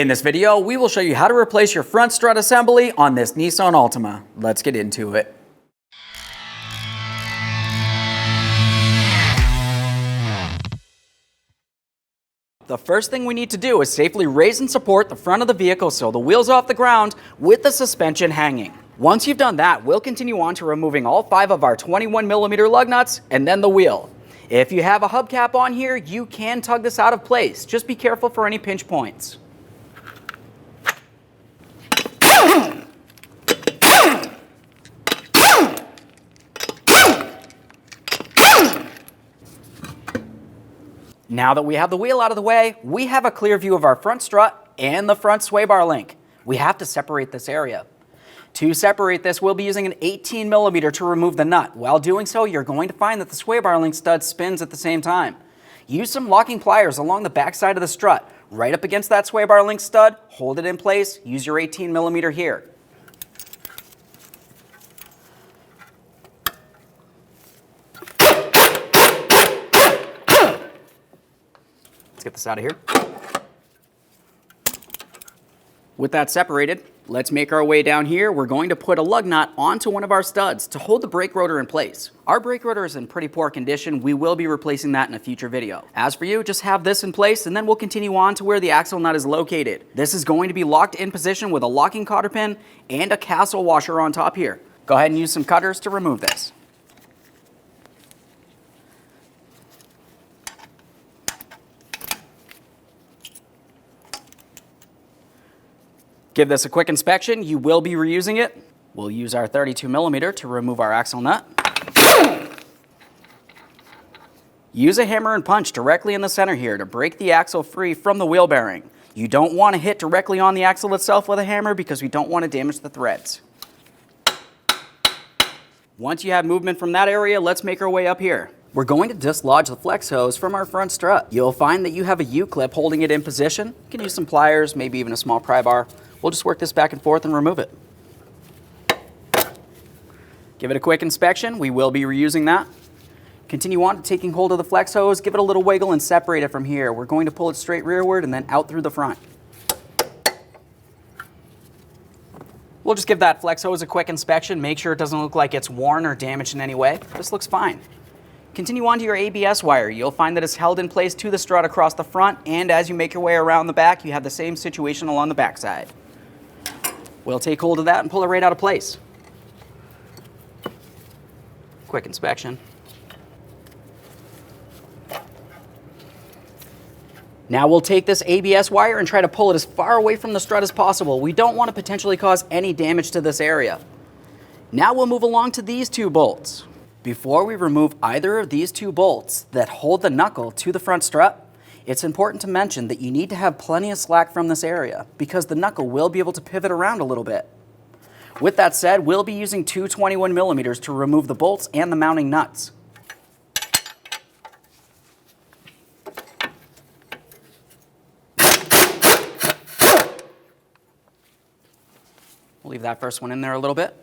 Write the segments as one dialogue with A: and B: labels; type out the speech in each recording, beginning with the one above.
A: In this video, we will show you how to replace your front strut assembly on this Nissan Altima. Let's get into it. The first thing we need to do is safely raise and support the front of the vehicle so the wheels off the ground with the suspension hanging. Once you've done that, we'll continue on to removing all 5 of our 21mm lug nuts and then the wheel. If you have a hubcap on here, you can tug this out of place. Just be careful for any pinch points. Now that we have the wheel out of the way, we have a clear view of our front strut and the front sway bar link. We have to separate this area. To separate this, we'll be using an 18mm to remove the nut. While doing so, you're going to find that the sway bar link stud spins at the same time. Use some locking pliers along the back side of the strut, right up against that sway bar link stud, hold it in place, use your 18mm here. Let's get this out of here. With that separated, let's make our way down here. We're going to put a lug nut onto one of our studs to hold the brake rotor in place. Our brake rotor is in pretty poor condition. We will be replacing that in a future video. As for you, just have this in place and then we'll continue on to where the axle nut is located. This is going to be locked in position with a locking cotter pin and a castle washer on top here. Go ahead and use some cutters to remove this. Give this a quick inspection. You will be reusing it. We'll use our 32mm to remove our axle nut. Use a hammer and punch directly in the center here to break the axle free from the wheel bearing. You don't want to hit directly on the axle itself with a hammer because we don't want to damage the threads. Once you have movement from that area, let's make our way up here. We're going to dislodge the flex hose from our front strut. You'll find that you have a U-clip holding it in position. You can use some pliers, maybe even a small pry bar. We'll just work this back and forth and remove it. Give it a quick inspection. We will be reusing that. Continue on to taking hold of the flex hose. Give it a little wiggle and separate it from here. We're going to pull it straight rearward and then out through the front. We'll just give that flex hose a quick inspection. Make sure it doesn't look like it's worn or damaged in any way. This looks fine. Continue on to your ABS wire. You'll find that it's held in place to the strut across the front, and as you make your way around the back, you have the same situation along the back side. We'll take hold of that and pull it right out of place. Quick inspection. Now we'll take this ABS wire and try to pull it as far away from the strut as possible. We don't want to potentially cause any damage to this area. Now we'll move along to these 2 bolts. Before we remove either of these 2 bolts that hold the knuckle to the front strut, it's important to mention that you need to have plenty of slack from this area because the knuckle will be able to pivot around a little bit. With that said, we'll be using 2 21mm to remove the bolts and the mounting nuts. We'll leave that first one in there a little bit.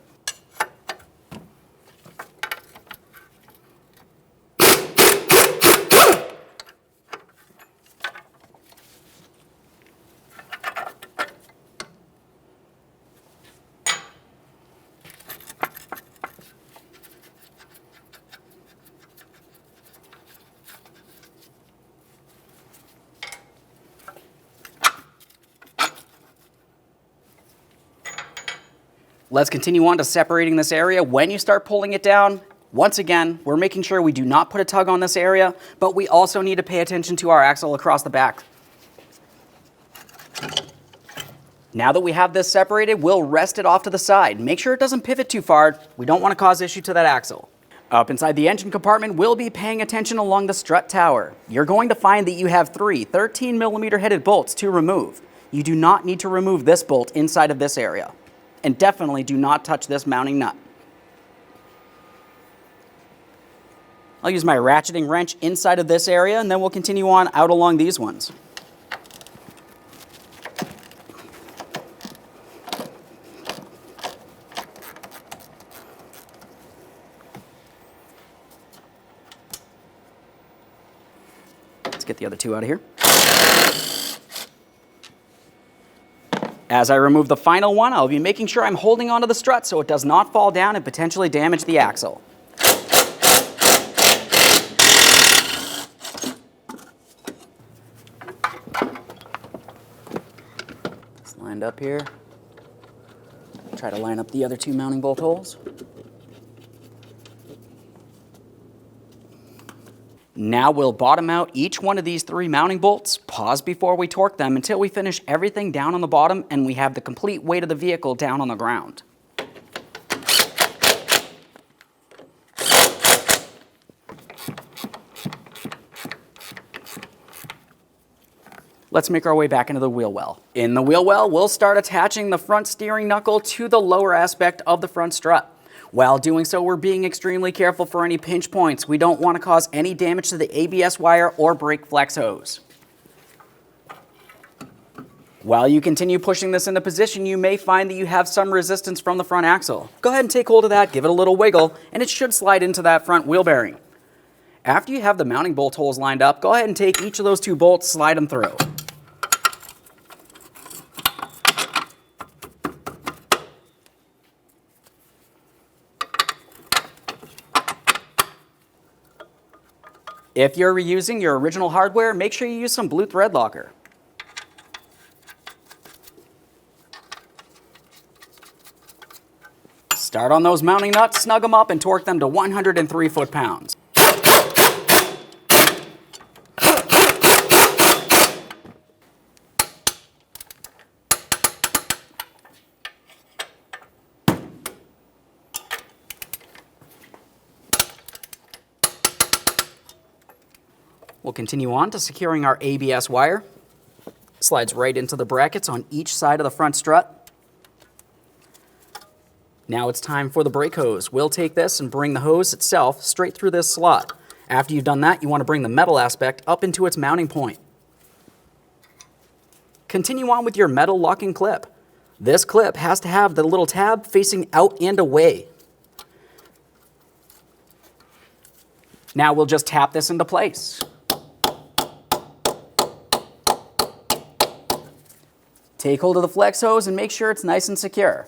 A: Let's continue on to separating this area. When you start pulling it down, once again, we're making sure we do not put a tug on this area, but we also need to pay attention to our axle across the back. Now that we have this separated, we'll rest it off to the side. Make sure it doesn't pivot too far. We don't want to cause issue to that axle. Up inside the engine compartment, we'll be paying attention along the strut tower. You're going to find that you have 3 13mm headed bolts to remove. You do not need to remove this bolt inside of this area. And definitely do not touch this mounting nut. I'll use my ratcheting wrench inside of this area and then we'll continue on out along these ones. Let's get the other 2 out of here. As I remove the final one, I'll be making sure I'm holding onto the strut so it does not fall down and potentially damage the axle. It's lined up here. Try to line up the other two mounting bolt holes. Now we'll bottom out each one of these 3 mounting bolts, pause before we torque them until we finish everything down on the bottom and we have the complete weight of the vehicle down on the ground. Let's make our way back into the wheel well. In the wheel well, we'll start attaching the front steering knuckle to the lower aspect of the front strut. While doing so, we're being extremely careful for any pinch points. We don't want to cause any damage to the ABS wire or brake flex hose. While you continue pushing this into position, you may find that you have some resistance from the front axle. Go ahead and take hold of that, give it a little wiggle, and it should slide into that front wheel bearing. After you have the mounting bolt holes lined up, go ahead and take each of those 2 bolts, slide them through. If you're reusing your original hardware, make sure you use some blue thread locker. Start on those mounting nuts, snug them up, and torque them to 103 foot-pounds. We'll continue on to securing our ABS wire. Slides right into the brackets on each side of the front strut. Now it's time for the brake hose. We'll take this and bring the hose itself straight through this slot. After you've done that, you want to bring the metal aspect up into its mounting point. Continue on with your metal locking clip. This clip has to have the little tab facing out and away. Now we'll just tap this into place. Take hold of the flex hose and make sure it's nice and secure.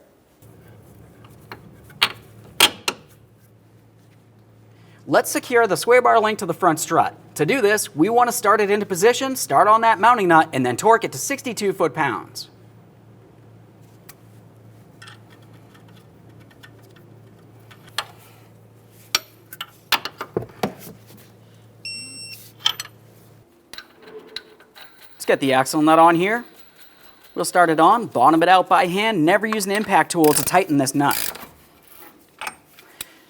A: Let's secure the sway bar link to the front strut. To do this, we want to start it into position, start on that mounting nut, and then torque it to 62 foot-pounds. Let's get the axle nut on here. We'll start it on, bottom it out by hand, never use an impact tool to tighten this nut.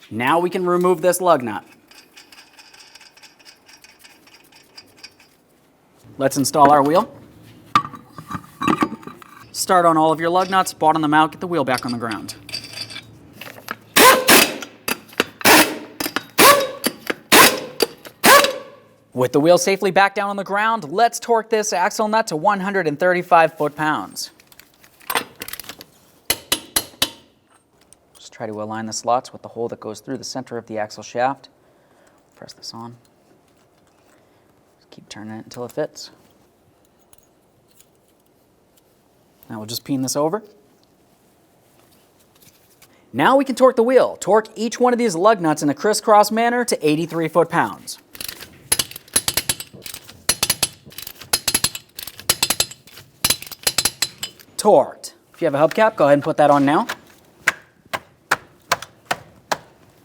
A: Now we can remove this lug nut. Let's install our wheel. Start on all of your lug nuts, bottom them out, get the wheel back on the ground. With the wheel safely back down on the ground, let's torque this axle nut to 135 foot-pounds. Just try to align the slots with the hole that goes through the center of the axle shaft. Press this on. Just keep turning it until it fits. Now we'll just peen this over. Now we can torque the wheel. Torque each one of these lug nuts in a crisscross manner to 83 foot-pounds. Torqued. If you have a hubcap, go ahead and put that on now.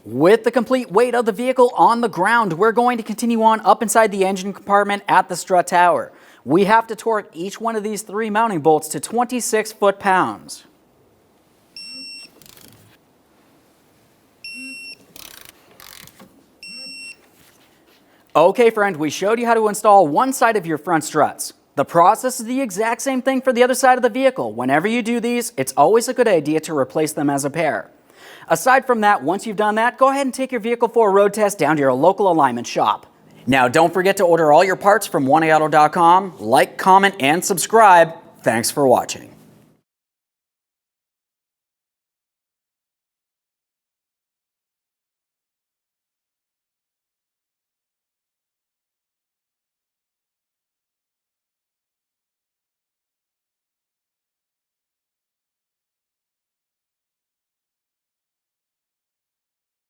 A: With the complete weight of the vehicle on the ground, we're going to continue on up inside the engine compartment at the strut tower. We have to torque each one of these 3 mounting bolts to 26 foot-pounds. Okay, friend, we showed you how to install one side of your front struts. The process is the exact same thing for the other side of the vehicle. Whenever you do these, it's always a good idea to replace them as a pair. Aside from that, once you've done that, go ahead and take your vehicle for a road test down to your local alignment shop. Now, don't forget to order all your parts from oneauto.com. Like, comment, and subscribe. Thanks for watching.